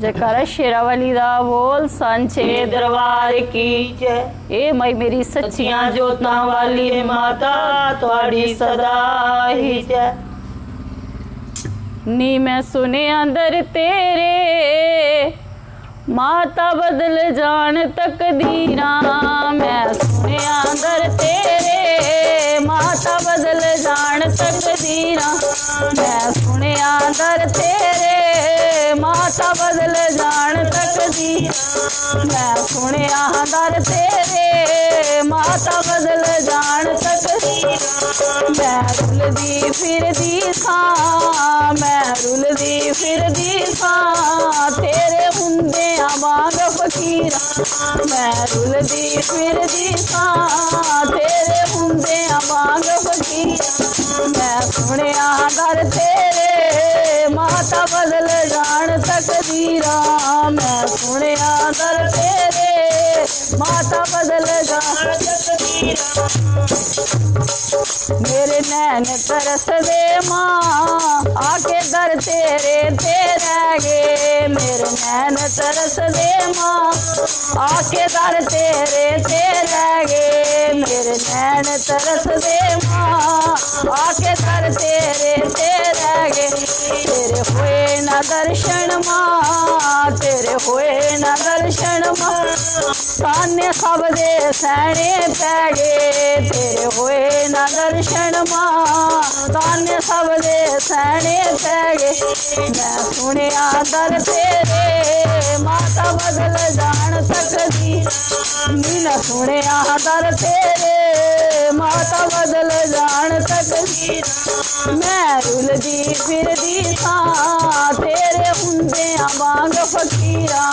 जयकारा शेरावाली दा बोल सांचे दरबार की जय। ए मई मेरी सच्चियां जोतां वाली माता तुहाड़ी सदा ही जय। नी मैं सुने अंदर तेरे माता बदल जान तकदीरा। मैं सुने अंदर तेरे माता बदल जान तकदीरा। मैं सुने अंदर तेरे माता बदल जान तकदीरा। मैं सुने अंदर तेरे माता बदल जान तकदीरा। मैं रुलदी फिरदी सां, मैं रुलदी फिरदी सां तेरे हुंदे वांग फकीरा। मैं रुलदी फिरदी सां तेरे हुंदे वांग फकीरा। मैं सुनिया दर तेरे माता बदल जान तकदीरा। मैं सुनिया दर तेरे माता बदल जान तकदीरा। मेरे नैन तरस दे माँ आके दर तेरे ते रह गे। मेरे नैन तरस दे माँ आके दर तेरे ते रह गे। मेरे नैन तरस दे माँ आके दर तेरे ते रह गे। तेरे हुए न दर्शन माँ, तेरे हुए न दर्शन माँ ताने सब दे सैने पै गे। तेरे हुए न दर्शन माँ ताने सब दे सैने पै गे। मैं सुनिया दर तेरे माता बदल जान तकदीरा। नीना सुनिया दर तेरे माता बदल जान तकदीरा। मैं रुलदी फिरदी सां तेरे हुंदे वांग फकीरा।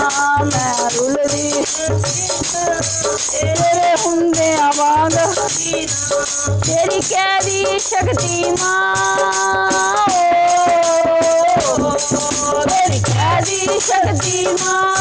मैं रुलदी तेरे हुंदे वांग तेरी कैदी शक्ति मां, तेरी कैदी शक्ति मां,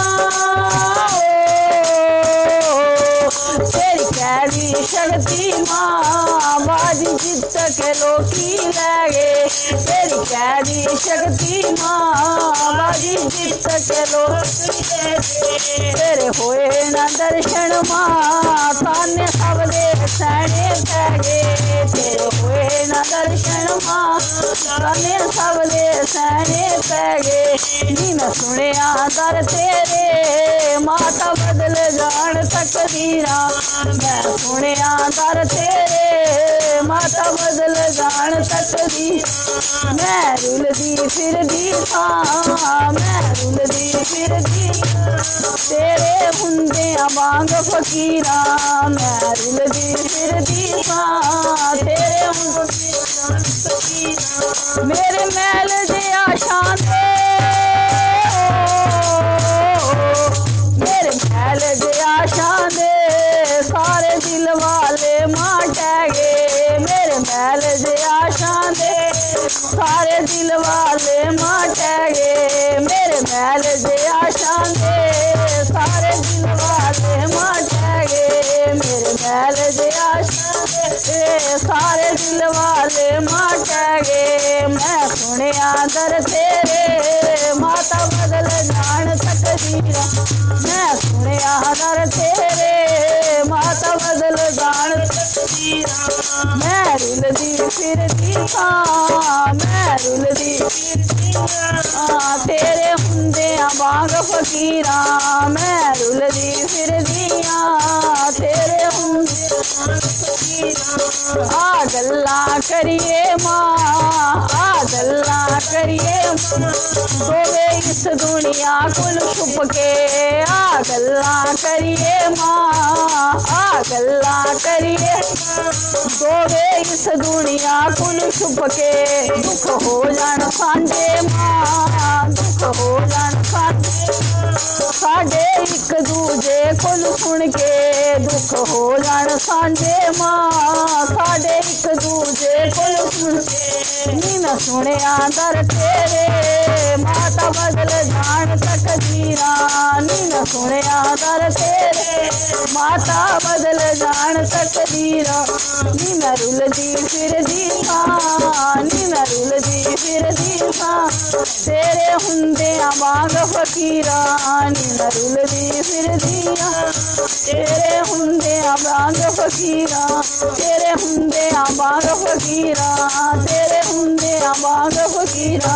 तेरी कैदी शक्ति मां बाजी जित के लोकी लै गे। तेरी कैदी शक्ति मां बाजी जित के लोकी लै गे। तेरे होए न दर्शन मां ताने सब दे सैने पै गे। तेरे होए न दर्शन मां ताने सब दे सैने पै गे। नी मैं सुनिया दर तेरे माता बदल जान तकदीरा। मैं सुनिया दर तेरे माता बदल जान तकदीरा। मैं रुलदी फिरदी सां, मैं रुलदी फिरदी तेरे हुंदे वांग फकीरा। मैं रुलदी फिरदी सां तेरे हुंदे वांग फकीरा। मेरे मैल दे आशां दे, मेरे मैल दे आशां दे सारे दिल वाले माटै गे। मेरे मैल दे आशां दे सारे दिल वाले माटै गे। मेरे मैल दे आशां दे सारे दिल वाले माटै गे। मेरे मैल दे आशां दे सारे दिल वाले माटै गे। मैं सुनिया दर तेरे माता बदल जान तकदीरा। मैं सुनिया दर तेरे माता बदल जान तकदीरा। मैं रुलदी फिरदी सां, मैं रुलदी फिरदी सां तेरे हुंदे वांग फकीरा। मैं रुलदी फिरदी तेरे हुंदे वांग फकीरा। आ गल्लां करिए मां, आ गल्लां करिए मां सोवे इस दुनिया कुल छुप के। आ गल्लां करिए मां, आ गल्लां करिए सोवे इस दुनिया कुल छुप के। दुख हो जान सांझे मां, दुख हो जान सांझे साडे एक दूजे कोल सुन के। दुख हो जान सांझे मां साडे एक दूजे कोल सुन के। नी मैं सुनिया दर तेरे माता बदल जान तकदीरा। नी मैं सुनिया दर तेरे दाता बदल जान तकदीरा नी मैं रुलदी फिरदी हां नी मैं रुलदी फिरदी हां तेरे हुंदियां वांग फकीरा नी मैं रुलदी फिरदी हां तेरे हुंदियां वांग फकीरा तेरे हुंदियां वांग फकीरा तेरे हुंदियां वांग फकीरा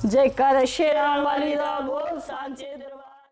जयकार शेरां वाली दा बोल सांचे दरबार।